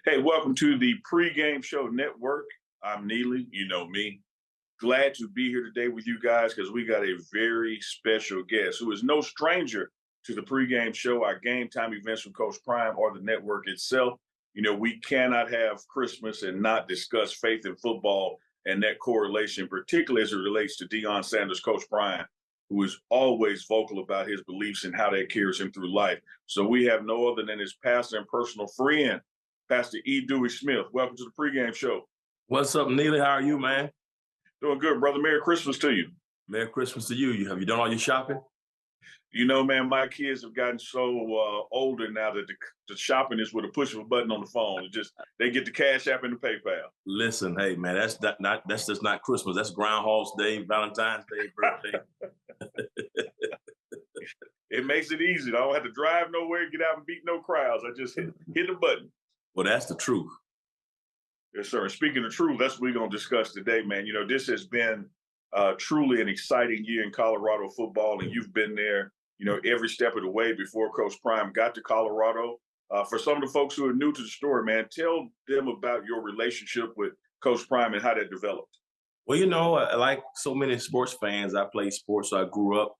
Hey, welcome to the Pregame Show Network. I'm Neely. You know me. Glad to be here today with you guys because we got a very special guest who is no stranger to the pregame show, our game time events from Coach Prime or the network itself. You know, we cannot have Christmas and not discuss faith in football and that correlation, particularly as it relates to Deion Sanders, Coach Prime, who is always vocal about his beliefs and how that carries him through life. So we have no other than his pastor and personal friend, Pastor Dewey Smith. Welcome to the pregame show. What's up, Neely? How are you, man? Doing good, brother. Merry Christmas to you. Merry Christmas to you. Have you done all your shopping? You know, man, my kids have gotten so older now that the shopping is with a push of a button on the phone. They get the Cash App and the PayPal. Listen, hey, man, that's just not Christmas. That's Groundhog's Day, Valentine's Day, birthday. It makes it easy. I don't have to drive nowhere, get out and beat no crowds. I just hit the button. Well, that's the truth. Yes, sir. And speaking of truth, that's what we're going to discuss today, man. You know, this has been truly an exciting year in Colorado football, and you've been there, you know, every step of the way before Coach Prime got to Colorado. For some of the folks who are new to the story, man, tell them about your relationship with Coach Prime and how that developed. Well, you know, like so many sports fans, I played sports, so I grew up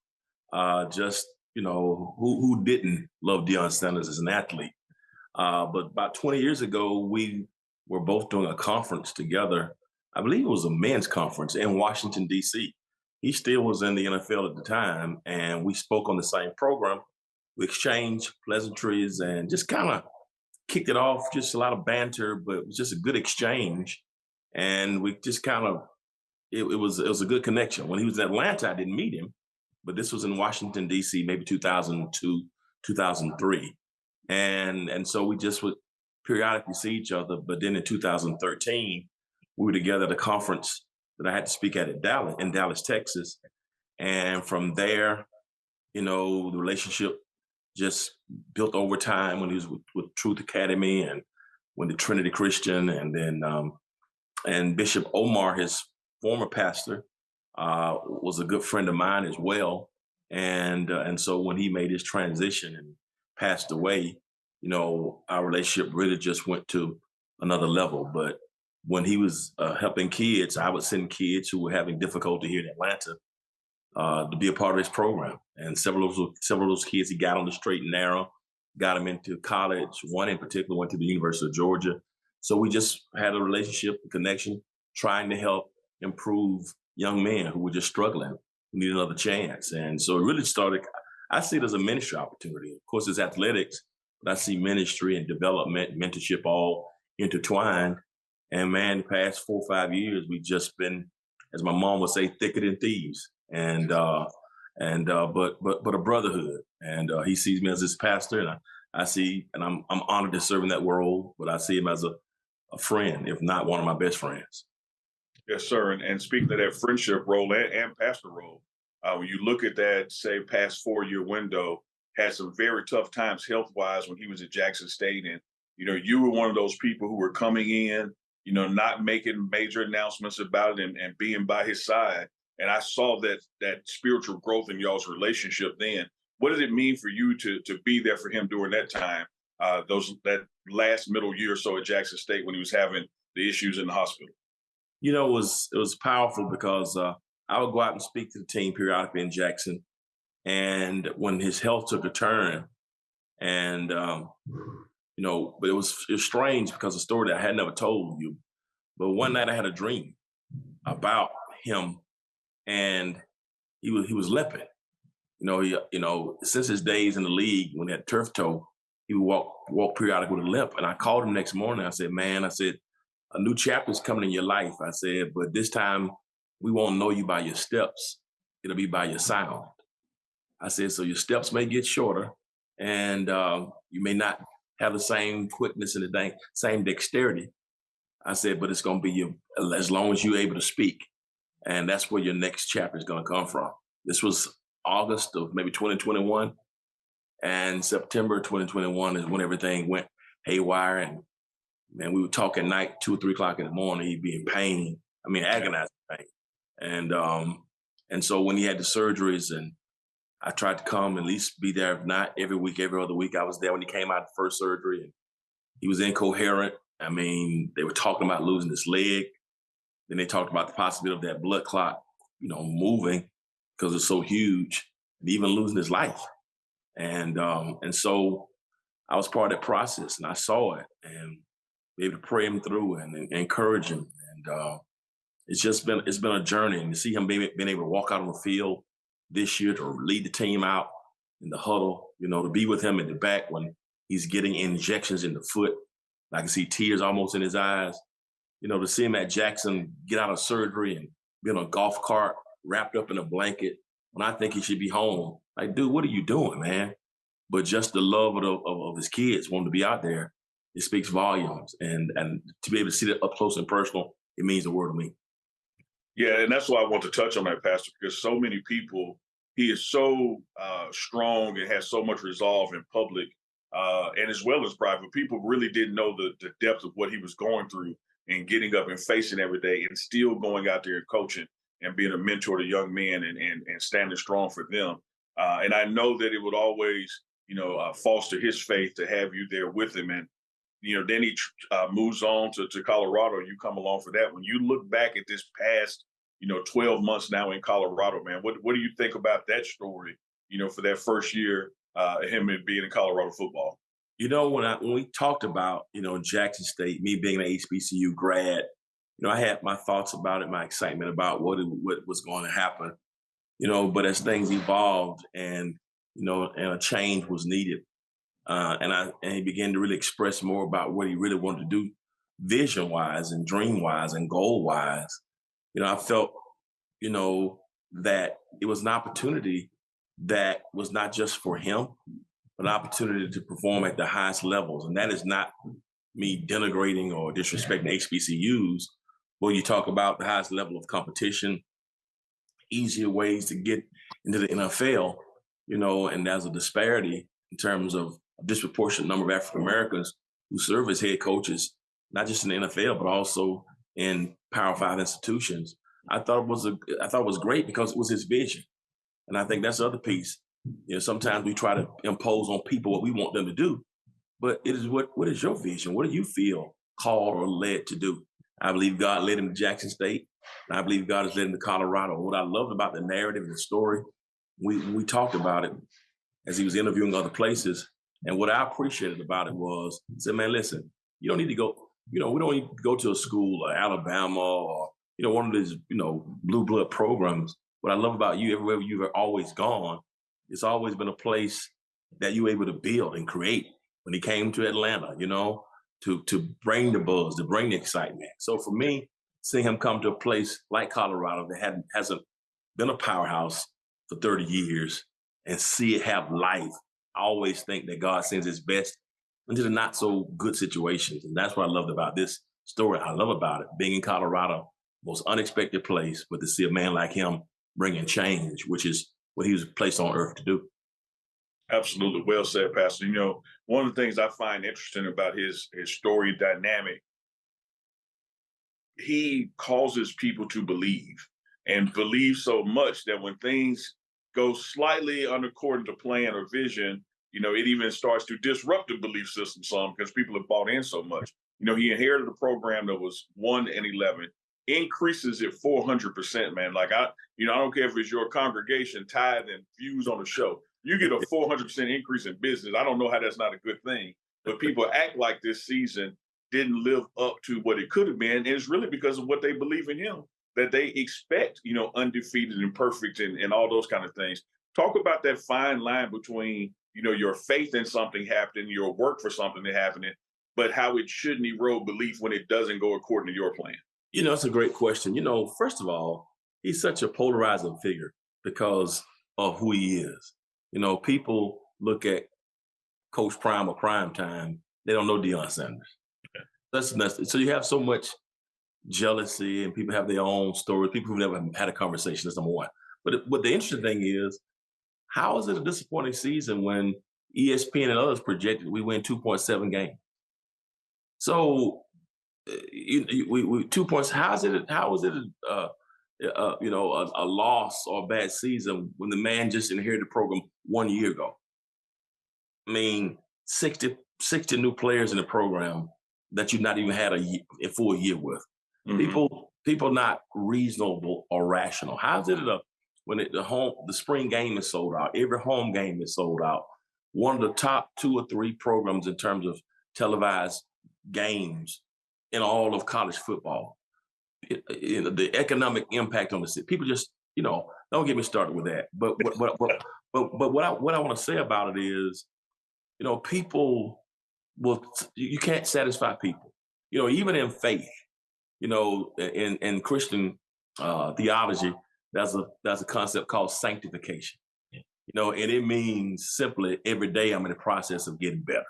you know, who didn't love Deion Sanders as an athlete? But about 20 years ago, we were both doing a conference together. I believe it was a men's conference in Washington, D.C. He still was in the NFL at the time, and we spoke on the same program. We exchanged pleasantries and just kind of kicked it off, just a lot of banter, but it was just a good exchange. And we just kind of, it was a good connection. When he was in Atlanta, I didn't meet him, but this was in Washington, D.C., maybe 2002, 2003. And so we just would periodically see each other. But then in 2013, we were together at a conference that I had to speak at in Dallas, Texas. And from there, you know, the relationship just built over time when he was with Truth Academy and went to Trinity Christian. And then and Bishop Omar, his former pastor, was a good friend of mine as well. And so when he made his transition and passed away, you know, our relationship really just went to another level. But when he was helping kids, I would send kids who were having difficulty here in Atlanta to be a part of his program. And several of those kids, he got on the straight and narrow, got them into college. One in particular went to the University of Georgia. So we just had a relationship, a connection, trying to help improve young men who were just struggling, who need another chance. And so it really started, I see it as a ministry opportunity. Of course, it's athletics, but I see ministry and development, mentorship all intertwined. And man, the past 4 or 5 years, we've just been, as my mom would say, thicker than thieves. But a brotherhood. And he sees me as his pastor, and I see, and I'm honored to serve in that role, but I see him as a friend, if not one of my best friends. Yes, sir. And speaking of that friendship role and pastor role, when you look at that, say, past 4-year window, had some very tough times health-wise when he was at Jackson State. And, you know, you were one of those people who were coming in, you know, not making major announcements about it and being by his side. And I saw that spiritual growth in y'all's relationship then. What did it mean for you to be there for him during that time, that last middle year or so at Jackson State when he was having the issues in the hospital? You know, it was powerful because I would go out and speak to the team periodically in Jackson. And when his health took a turn, and you know, but it was strange because a story that I had never told you. But one night I had a dream about him, and he was limping. You know, since his days in the league when he had turf toe, he would walk periodically with a limp. And I called him next morning. I said, "Man," I said, "a new chapter's coming in your life." I said, "But this time we won't know you by your steps. It'll be by your sound." I said, "So your steps may get shorter, and you may not have the same quickness and the same dexterity." I said, "But it's going to be you as long as you're able to speak. And that's where your next chapter is going to come from." This was August of maybe 2021. And September 2021 is when everything went haywire. And man, we would talk at night, 2 or 3 o'clock in the morning. He'd be in pain. I mean, agonizing pain. And so when he had the surgeries, and I tried to come at least be there, if not every week, every other week, I was there when he came out of the first surgery. He was incoherent. I mean, they were talking about losing his leg. Then they talked about the possibility of that blood clot, moving because it's so huge, and even losing his life. And so I was part of that process, and I saw it, and be able to pray him through and encourage him. And it's been a journey, and to see him being able to walk out on the field this year to lead the team out in the huddle, to be with him in the back when he's getting injections in the foot. I can see tears almost in his eyes. To see him at Jackson get out of surgery and be on a golf cart wrapped up in a blanket when I think he should be home. Like, dude, what are you doing, man? But just the love of his kids wanting to be out there, it speaks volumes. And to be able to see that up close and personal, it means the world to me. Yeah, and that's why I want to touch on that, Pastor, because so many people, he is so strong and has so much resolve in public and as well as private. People really didn't know the depth of what he was going through and getting up and facing every day and still going out there and coaching and being a mentor to young men and standing strong for them. And I know that it would always, foster his faith to have you there with him. And, then he moves on to Colorado. You come along for that. When you look back at this past, 12 months now in Colorado, man, what do you think about that story, for that first year, him being in Colorado football? When we talked about, Jackson State, me being an HBCU grad, I had my thoughts about it, my excitement about what was going to happen, but as things evolved and a change was needed, and he began to really express more about what he really wanted to do vision-wise and dream-wise and goal-wise, I felt, that it was an opportunity that was not just for him, an opportunity to perform at the highest levels. And that is not me denigrating or disrespecting HBCUs. When you talk about the highest level of competition, easier ways to get into the NFL, and there's a disparity in terms of a disproportionate number of African Americans who serve as head coaches, not just in the NFL, but also in Power 5 institutions. I thought it was great because it was his vision. And I think that's the other piece. Sometimes we try to impose on people what we want them to do, but it is what is your vision? What do you feel called or led to do? I believe God led him to Jackson State, and I believe God has led him to Colorado. What I loved about the narrative and the story, we talked about it as he was interviewing other places, and what I appreciated about it was, he said, man, listen, you don't need to go, we don't need to go to a school like Alabama or, one of these, blue blood programs. What I love about you, everywhere you've always gone, it's always been a place that you were able to build and create. When he came to Atlanta, to bring the buzz, to bring the excitement. So for me, seeing him come to a place like Colorado that hasn't been a powerhouse for 30 years and see it have life, I always think that God sends his best into the not so good situations. And that's what I loved about this story. I love about it, being in Colorado, most unexpected place, but to see a man like him bringing change, which is what he was placed on earth to do. Absolutely. Well said, Pastor. One of the things I find interesting about his story dynamic, he causes people to believe and believe so much that when things go slightly according to plan or vision, it even starts to disrupt the belief system some because people have bought in so much. He inherited a program that was 1-11, increases it 400%, man. Like I don't care if it's your congregation, tithe, and views on the show. You get a 400% increase in business. I don't know how that's not a good thing, but people act like this season didn't live up to what it could have been. And it's really because of what they believe in him, that they expect, undefeated and perfect and all those kind of things. Talk about that fine line between, your faith in something happening, your work for something to happening, but how it shouldn't erode belief when it doesn't go according to your plan. It's a great question. First of all, he's such a polarizing figure because of who he is. People look at Coach Prime or Prime Time, they don't know Deion Sanders. Okay. That's nothing. So you have so much jealousy and people have their own stories, people who've never had a conversation. That's number one. But the interesting thing is, how is it a disappointing season when ESPN and others projected we win 2.7 games? So we 2 points. How is it a loss or a bad season when the man just inherited the program 1 year ago? I mean, 60 60 new players in the program that you've not even had a full year with. Mm-hmm. People not reasonable or rational. How's it when the spring game is sold out, every home game is sold out? One of the top 2 or 3 programs in terms of televised games in all of college football. The economic impact on the city. People just, don't get me started with that. But what I want to say about it is, people you can't satisfy people. Even in faith, in Christian theology, there's a concept called sanctification. And it means simply every day I'm in the process of getting better.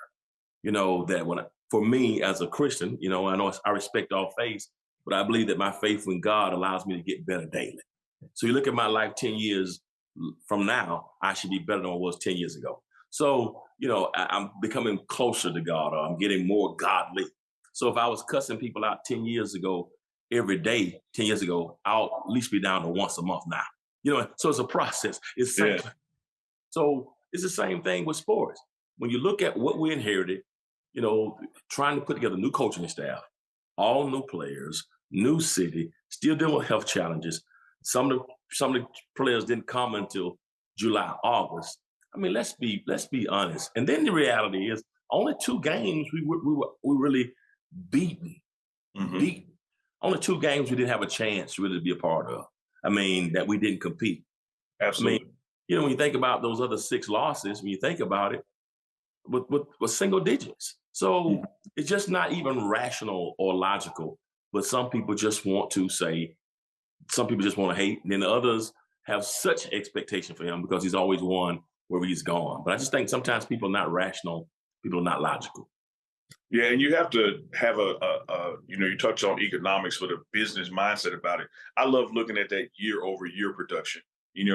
That for me as a Christian, I know I respect all faiths, but I believe that my faith in God allows me to get better daily. So you look at my life 10 years from now, I should be better than I was 10 years ago. So, I'm becoming closer to God, or I'm getting more godly. So if I was cussing people out 10 years ago, every day, 10 years ago, I'll at least be down to once a month now. So it's a process. It's Yeah. So it's the same thing with sports. When you look at what we inherited, trying to put together new coaching staff, all new players, new city, still dealing with health challenges. Some of the players didn't come until July, August. I mean, let's be honest. And then the reality is, only 2 games we really beaten. Mm-hmm. Beaten. Only 2 games we didn't have a chance really to be a part of. I mean, that we didn't compete. Absolutely. I mean, when you think about those other 6 losses, when you think about it, with single digits. So it's just not even rational or logical. But some people just want to say, some people just want to hate, and then the others have such expectation for him because he's always won where he's gone. But I just think sometimes people are not rational, people are not logical. Yeah, and you have to have you touch on economics with a business mindset about it. I love looking at that year-over-year production.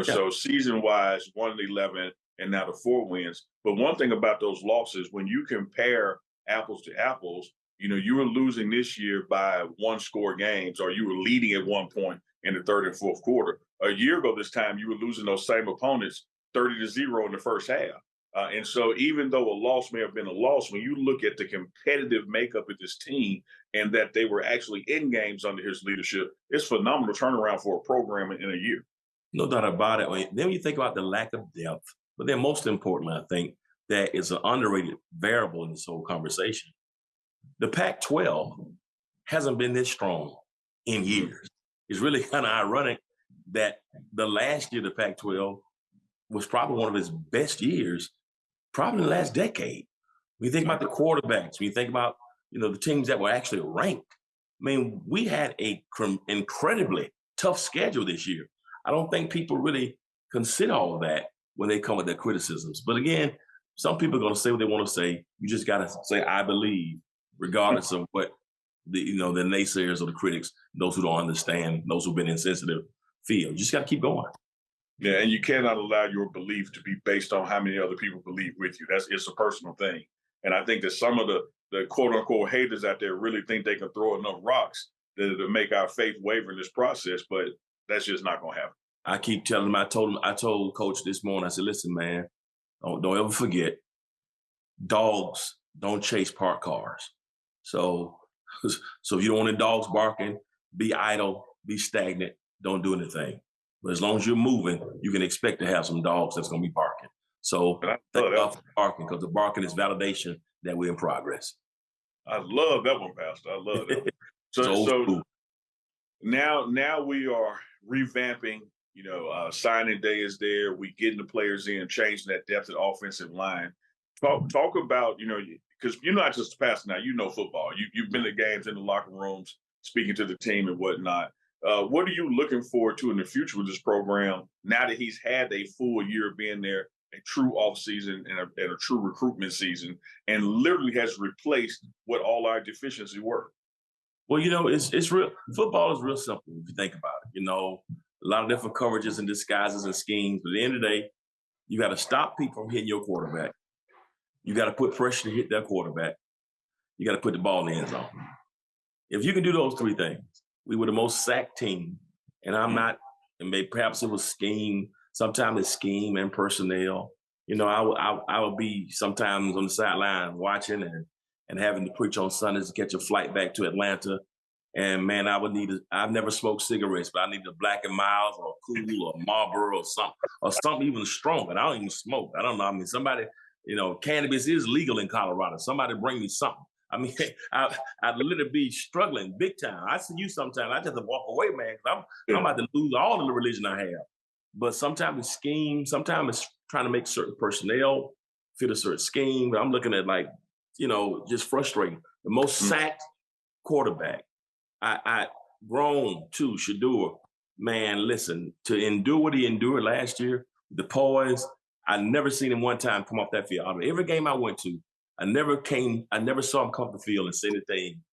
So season-wise, 1-11, and now the 4 wins. But one thing about those losses, when you compare apples to apples, you were losing this year by 1-score games, or you were leading at one point in the 3rd and 4th quarter. A year ago this time, you were losing those same opponents 30-0 in the first half. And so even though a loss may have been a loss, when you look at the competitive makeup of this team and that they were actually in games under his leadership, it's phenomenal turnaround for a program in a year. No doubt about it. Then when you think about the lack of depth, but then most importantly, I think that is an underrated variable in this whole conversation. The Pac-12 hasn't been this strong in years. It's really kind of ironic that the last year the Pac-12 was probably one of its best years, probably in the last decade. When you think about the quarterbacks, when you think about the teams that were actually ranked, I mean, we had a incredibly tough schedule this year. I don't think people really consider all of that when they come with their criticisms. But again, some people are going to say what they want to say. You just got to say, I believe, regardless of what the naysayers or the critics, those who don't understand, those who've been insensitive feel. You just got to keep going. Yeah, and you cannot allow your belief to be based on how many other people believe with you. It's a personal thing. And I think that some of the quote unquote haters out there really think they can throw enough rocks to make our faith waver in this process, but that's just not going to happen. I keep telling them, I told Coach this morning, I said, listen, man, don't ever forget, dogs don't chase parked cars. So if you don't want the dogs barking, be idle, be stagnant, don't do anything. But as long as you're moving, you can expect to have some dogs that's going to be barking. So thank God for barking, because the barking is validation that we're in progress. I love that one, Pastor. I love that one. So now we are revamping. Signing day is there. We getting the players in, changing that depth of offensive line. Talk about, because you're not just a pastor now, football. You've been to games in the locker rooms, speaking to the team and whatnot. What are you looking forward to in the future with this program now that he's had a full year of being there, a true offseason and a true recruitment season, and literally has replaced what all our deficiencies were? Well, it's real. Football is real simple if you think about it. A lot of different coverages and disguises and schemes. But at the end of the day, you got to stop people from hitting your quarterback. You got to put pressure to hit that quarterback. You got to put the ball in the end zone. If you can do those 3 things, we were the most sacked team. And I'm not, and maybe perhaps it was scheme. Sometimes it's scheme and personnel. You know, I would be sometimes on the sideline watching and having to preach on Sundays to catch a flight back to Atlanta. And man, I've never smoked cigarettes, but I need a Black and Miles or a Cool or a Marlboro or something even stronger. And I don't even smoke. I don't know. I mean, somebody, you know, cannabis is legal in Colorado. Somebody bring me something. I mean, I'd literally be struggling big time. I see you sometimes. I just have to walk away, man, because I'm about to lose all of the religion I have. But sometimes it's scheme. Sometimes it's trying to make certain personnel fit a certain scheme. But I'm looking at like, you know, just frustrating. The most sacked quarterback. I grown too, Shador. Man, listen, to endure what he endured last year, the poise, I never seen him one time come off that field. Out of every game I went to, I never saw him come off the field and say anything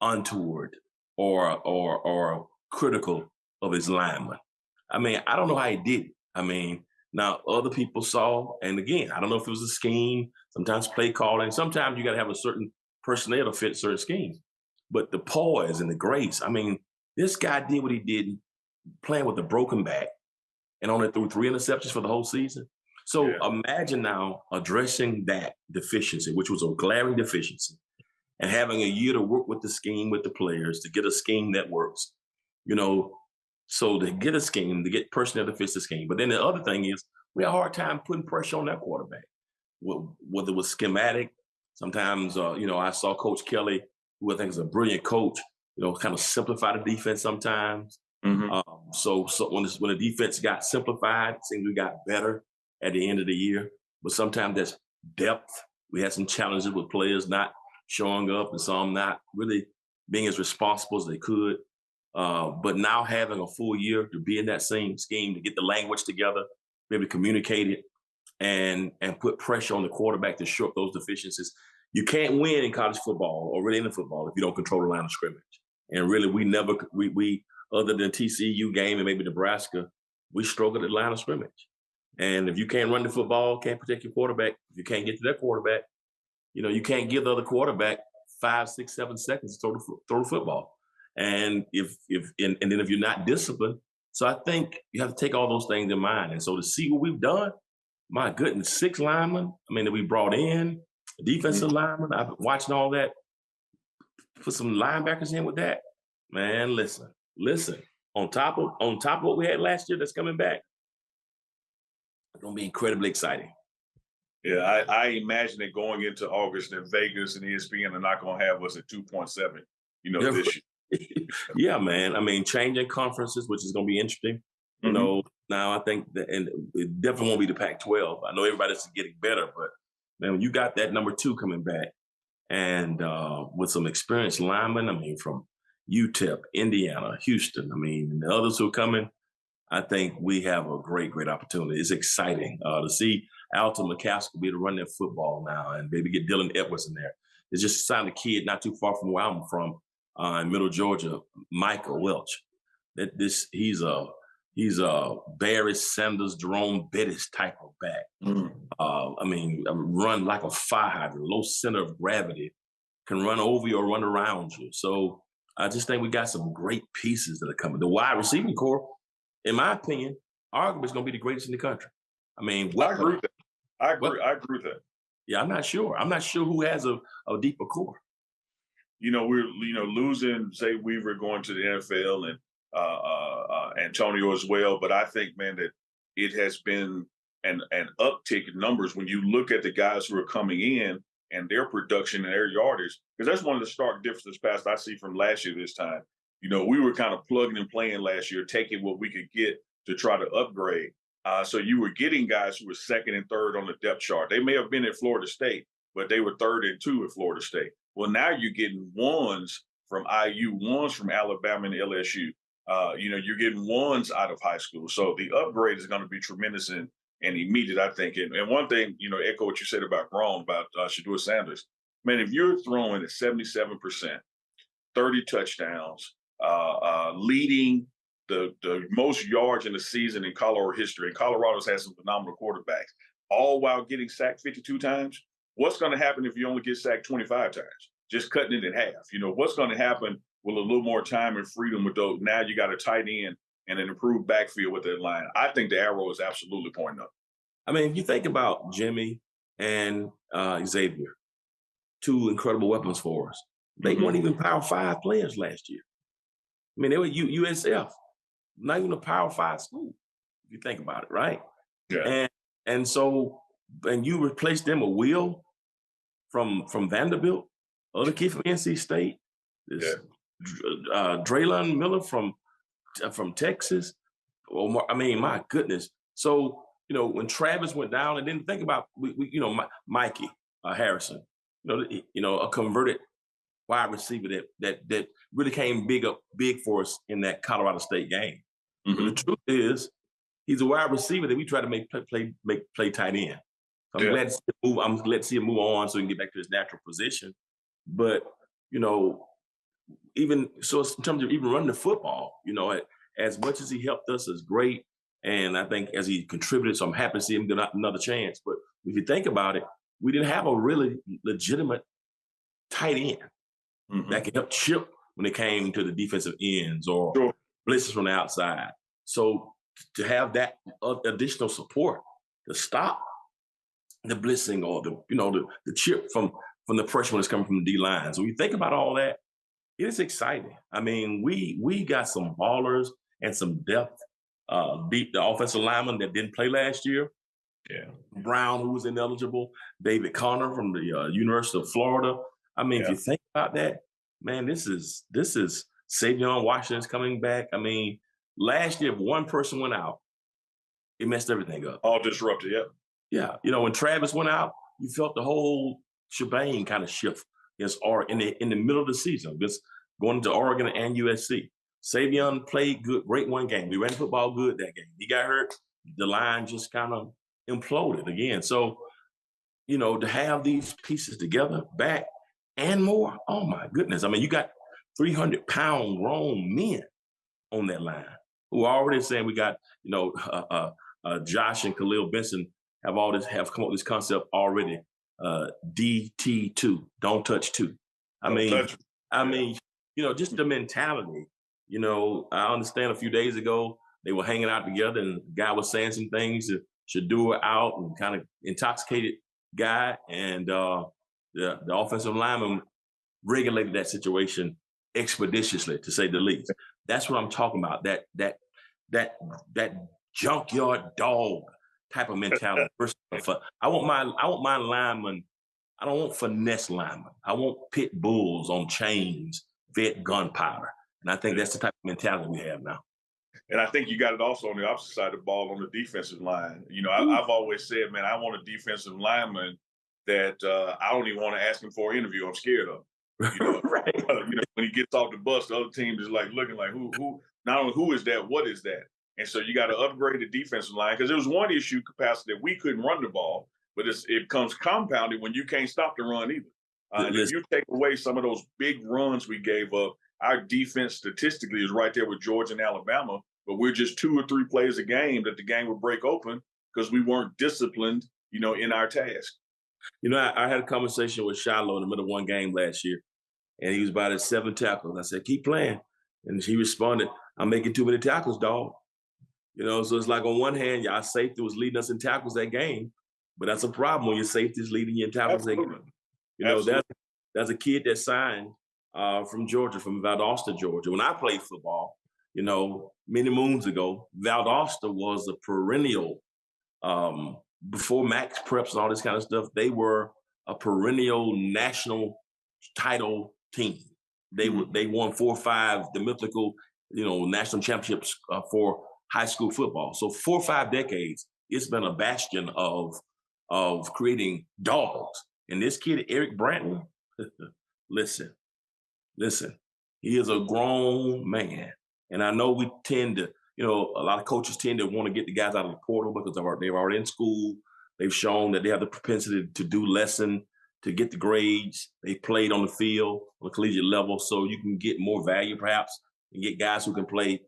untoward or critical of his lineman. I mean, I don't know how he did it. I mean, now other people saw, and again, I don't know if it was a scheme, sometimes play calling, sometimes you got to have a certain personnel to fit certain schemes. But the poise and the grace, I mean, this guy did what he did playing with a broken back and only threw 3 interceptions for the whole season. So imagine now addressing that deficiency, which was a glaring deficiency, and having a year to work with the scheme, with the players, to get a scheme that works. You know, so to get a scheme, to get personnel to fit the scheme. But then the other thing is, we had a hard time putting pressure on that quarterback, whether it was schematic. Sometimes, you know, I saw Coach Kelly, who I think is a brilliant coach, you know, kind of simplify the defense sometimes. So when the defense got simplified, it seems we got better at the end of the year. But sometimes that's depth. We had some challenges with players not showing up and some not really being as responsible as they could. But now having a full year to be in that same scheme, to get the language together, be able to communicate it and put pressure on the quarterback to shore up those deficiencies. You can't win in college football or really in football if you don't control the line of scrimmage. And really, we other than TCU game and maybe Nebraska, we struggled at the line of scrimmage. And if you can't run the football, can't protect your quarterback, if you can't get to that quarterback, you know, you can't give the other quarterback 5, 6, 7 seconds to throw the football. And then if you're not disciplined, so I think you have to take all those things in mind. And so to see what we've done, my goodness, 6 linemen, I mean, that we brought in, defensive linemen, I've been watching all that, put some linebackers in with that. Man, listen, on top of what we had last year that's coming back, it's going to be incredibly exciting. Yeah, I imagine it going into August in Vegas and ESPN are not going to have us at 2.7, you know, this year. Yeah, man. I mean, changing conferences, which is going to be interesting. You know, now I think that, and it definitely won't be the Pac-12. I know everybody's getting better, but man, when you got that number 2 coming back and with some experienced linemen, I mean, from UTEP, Indiana, Houston, I mean, and the others who are coming, I think we have a great, great opportunity. It's exciting to see Alton McCaskill be able to run their football now and maybe get Dylan Edwards in there. It's just signed a kid not too far from where I'm from in Middle Georgia, Michael Welch. He's a Barry Sanders, Jerome Bettis type of back. I mean, run like a fire hydrant, low center of gravity, can run over you or run around you. So I just think we got some great pieces that are coming. The wide receiving core, in my opinion, arguably is going to be the greatest in the country. I mean, I agree with that. I agree with that. Yeah, I'm not sure. I'm not sure who has a deeper core. You know, we're losing, say, Weaver going to the NFL and Antonio as well. But I think, man, that it has been an uptick in numbers when you look at the guys who are coming in and their production and their yardage, because that's one of the stark differences past I see from last year this time. You know, we were kind of plugging and playing last year, taking what we could get to try to upgrade. So you were getting guys who were 2nd and 3rd on the depth chart. They may have been at Florida State, but they were 3rd and 2 at Florida State. Well, now you're getting ones from IU, ones from Alabama and LSU. You know, you're getting ones out of high school. So the upgrade is going to be tremendous and immediate, I think. And one thing, you know, echo what you said about Grown, about Deion Sanders. Man, if you're throwing at 77%, 30 touchdowns, leading the most yards in the season in Colorado history, and Colorado's had some phenomenal quarterbacks, all while getting sacked 52 times. What's going to happen if you only get sacked 25 times? Just cutting it in half. You know, what's going to happen with a little more time and freedom with those? Now you got a tight end and an improved backfield with that line. I think the arrow is absolutely pointing up. I mean, if you think about Jimmy and Xavier, two incredible weapons for us, they weren't even Power 5 players last year. I mean, they were USF, not even a Power 5 school, if you think about it, right? Yeah. And so you replaced them with Will from Vanderbilt, other kid from NC State, this Draylon Miller from Texas. I mean, my goodness. So, when Travis went down, and then think about Mikey Harrison, a converted wide receiver that really came big for us in that Colorado State game. But the truth is, he's a wide receiver that we try to make play tight end. I'm glad to see him move on so he can get back to his natural position. But even so, in terms of even running the football, as much as he helped us is great, and I think as he contributed, so I'm happy to see him get another chance. But if you think about it, we didn't have a really legitimate tight end that could help chip when it came to the defensive ends or blitzes from the outside. So to have that additional support to stop the blitzing or the chip from the pressure when it's coming from the D line. So when you think about all that, it is exciting. I mean, we got some ballers and some depth. Beat the offensive lineman that didn't play last year. Yeah, Brown, who was ineligible. David Connor from the University of Florida. I mean, if you think about that, man, this is Savion Washington's coming back. I mean, last year, if one person went out, it messed everything up. All disrupted, yeah. When Travis went out, you felt the whole shebang kind of shift in the middle of the season, just going into Oregon and USC. Savion played good, great one game. We ran the football good that game. He got hurt. The line just kind of imploded again. So, to have these pieces together, back and more, oh my goodness. I mean, you got 300-pound grown men on that line who are already saying we got, Josh and Khalil Benson have come up with this concept already. DT2, don't touch two. I mean, just the mentality. I understand a few days ago they were hanging out together and the guy was saying some things that should do it out and kind of intoxicated guy. And the offensive lineman regulated that situation expeditiously, to say the least. That's what I'm talking about. That junkyard dog type of mentality. I want my lineman. I don't want finesse linemen. I want pit bulls on chains, fed gunpowder. And I think that's the type of mentality we have now. And I think you got it also on the opposite side of the ball on the defensive line. I've always said, man, I want a defensive lineman that I don't even want to ask him for an interview. I'm scared of. Right. When he gets off the bus, the other team is like looking like who not only who is that, what is that? And so you got to upgrade the defensive line, because there was one issue capacity that we couldn't run the ball, but it comes compounded when you can't stop the run either. And if you take away some of those big runs we gave up, our defense statistically is right there with Georgia and Alabama, but we're just 2 or 3 plays a game that the game would break open because we weren't disciplined, in our task. I had a conversation with Shiloh in the middle of one game last year, and he was about at 7 tackles. I said, keep playing. And he responded, I'm making too many tackles, dog. So it's like on one hand, our safety was leading us in tackles that game, but that's a problem when your safety is leading you in tackles that game. That's a kid that signed from Georgia, from Valdosta, Georgia. When I played football, many moons ago, Valdosta was a perennial, before Max Preps and all this kind of stuff, they were a perennial national title team. They won 4 or 5, the mythical, national championships for high school football. So 4 or 5 decades, it's been a bastion of creating dogs. And this kid, Eric Branton, listen, he is a grown man. And I know we tend to, a lot of coaches tend to want to get the guys out of the portal because they're already in school. They've shown that they have the propensity to do lesson, to get the grades. They played on the field on a collegiate level, so you can get more value perhaps and get guys who can play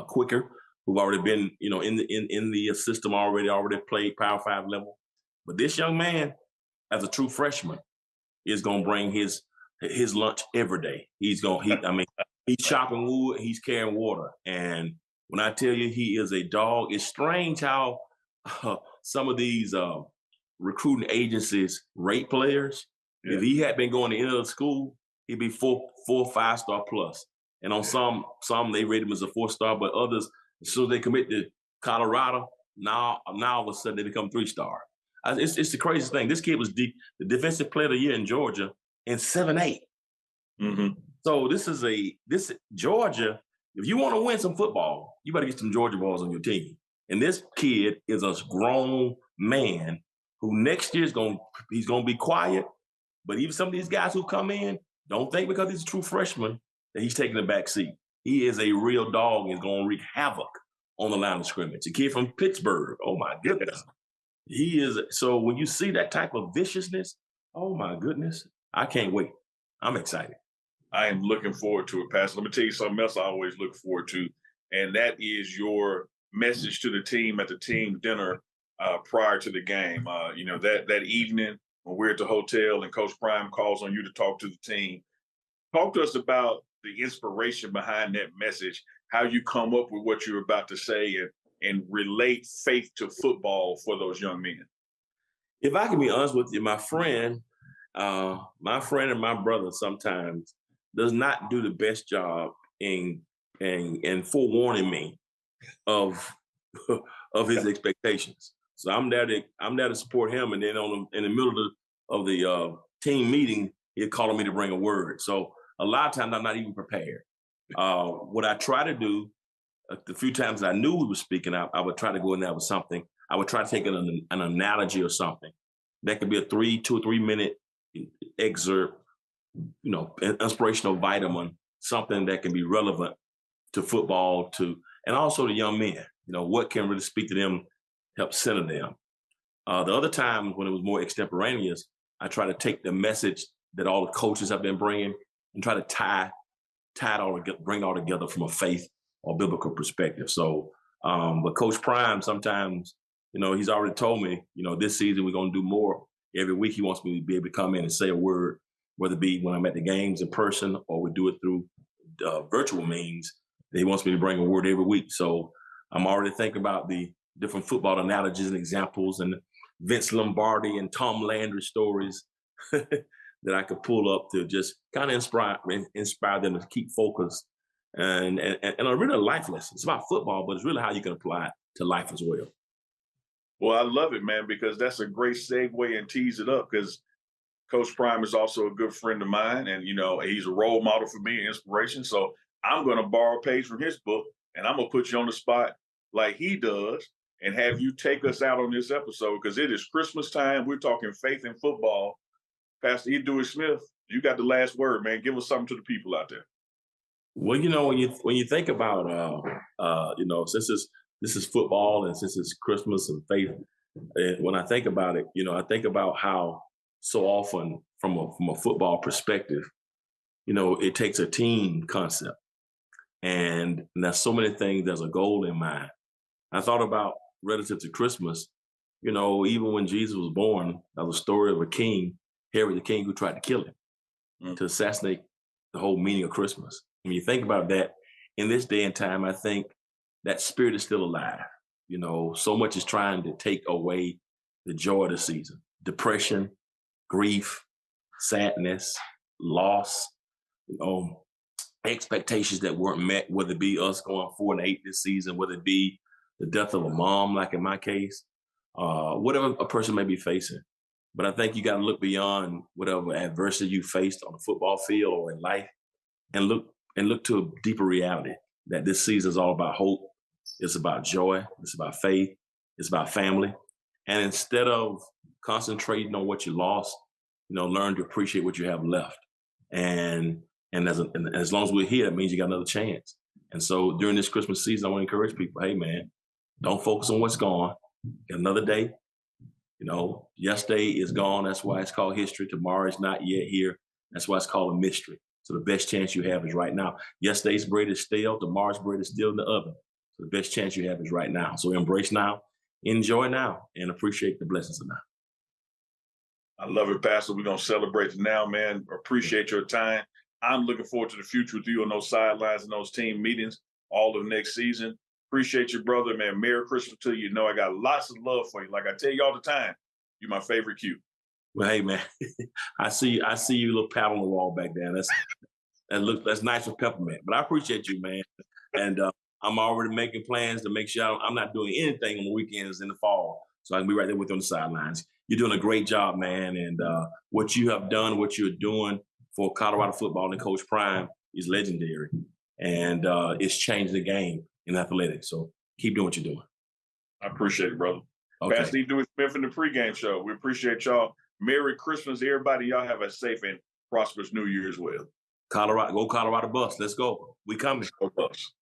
quicker, who've already been, in the system already played Power 5 level. But this young man, as a true freshman, is going to bring his lunch every day. He's chopping wood, he's carrying water. And when I tell you he is a dog, it's strange how some of these recruiting agencies rate players. Yeah. If he had been going to the end of the school, he'd be 4 or 5 star plus. And on some they rate him as a 4-star, but others, as soon as they commit to Colorado, now all of a sudden they become 3-star. It's the craziest thing. This kid was the defensive player of the year in Georgia in 7-8. Mm-hmm. So this Georgia, if you want to win some football, you better get some Georgia balls on your team. And this kid is a grown man who next year he's gonna be quiet. But even some of these guys who come in, don't think because he's a true freshman that he's taking the back seat. He is a real dog and is going to wreak havoc on the line of scrimmage. A kid from Pittsburgh. Oh, my goodness. He is. So when you see that type of viciousness, oh, my goodness, I can't wait. I'm excited. I am looking forward to it, Pastor. Let me tell you something else I always look forward to, and that is your message to the team at the team dinner prior to the game. That evening when we're at the hotel and Coach Prime calls on you to talk to the team. Talk to us about the inspiration behind that message, how you come up with what you're about to say and relate faith to football for those young men. If I can be honest with you, my friend and my brother sometimes does not do the best job in forewarning me of his expectations. So I'm there to support him, and then in the middle of the team meeting, he'll call me to bring a word. So a lot of times I'm not even prepared. What I try to do, the few times I knew we were speaking, I would try to go in there with something. I would try to take an analogy or something. That could be a 2 or 3 minute excerpt, an inspirational vitamin, something that can be relevant to football, and also the young men. What can really speak to them, help center them. The other times when it was more extemporaneous, I try to take the message that all the coaches have been bringing and try to tie it all together, bring it all together from a faith or biblical perspective. So, but Coach Prime, sometimes, he's already told me, this season we're going to do more. Every week he wants me to be able to come in and say a word, whether it be when I'm at the games in person or we do it through virtual means. He wants me to bring a word every week. So I'm already thinking about the different football analogies and examples and Vince Lombardi and Tom Landry stories that I could pull up to just kind of inspire them to keep focused and a really life lesson. It's about football, but it's really how you can apply it to life as well. Well, I love it, man, because that's a great segue and tease it up, because Coach Prime is also a good friend of mine, and he's a role model for me and inspiration. So I'm going to borrow a page from his book, and I'm going to put you on the spot like he does and have you take us out on this episode, because it is Christmas time. We're talking faith in football. Pastor Dewey Smith, you got the last word, man. Give us something to the people out there. Well, when you think about this is football, and since it's Christmas and faith, when I think about it, I think about how so often from a football perspective, it takes a team concept, and there's so many things. There's a goal in mind. I thought about relative to Christmas, even when Jesus was born, there was a story of a king, Herod the king, who tried to kill him to assassinate the whole meaning of Christmas. When you think about that in this day and time, I think that spirit is still alive. So much is trying to take away the joy of the season. Depression, grief, sadness, loss, expectations that weren't met, whether it be us going 4-8 this season, whether it be the death of a mom, like in my case, whatever a person may be facing. But I think you got to look beyond whatever adversity you faced on the football field or in life, and look to a deeper reality that this season is all about hope. It's about joy. It's about faith. It's about family. And instead of concentrating on what you lost, learn to appreciate what you have left. And as long as we're here, that means you got another chance. And so during this Christmas season, I want to encourage people, hey, man, don't focus on what's gone. Got another day. Yesterday is gone. That's why it's called history. Tomorrow is not yet here. That's why it's called a mystery. So the best chance you have is right now. Yesterday's bread is stale. Tomorrow's bread is still in the oven. So the best chance you have is right now. So embrace now, enjoy now, and appreciate the blessings of now. I love it, Pastor. We're going to celebrate the now, man. Appreciate your time. I'm looking forward to the future with you on those sidelines and those team meetings all of next season. Appreciate you, brother, man. Merry Christmas to you. You know I got lots of love for you. Like I tell you all the time, you're my favorite Q. Well, hey man, I see you little pat on the wall back there. That's nice with peppermint. But I appreciate you, man. And I'm already making plans to make sure I'm not doing anything on the weekends in the fall, so I can be right there with you on the sidelines. You're doing a great job, man. And what you have done, what you're doing for Colorado football and Coach Prime is legendary, and it's changed the game in athletics. So keep doing what you're doing. I appreciate it, brother. Okay. Pastor Dewey Smith in the pregame show. We appreciate y'all. Merry Christmas, everybody. Y'all have a safe and prosperous New Year as well. Colorado, go Colorado Buffs. Let's go. We coming. Go Buffs.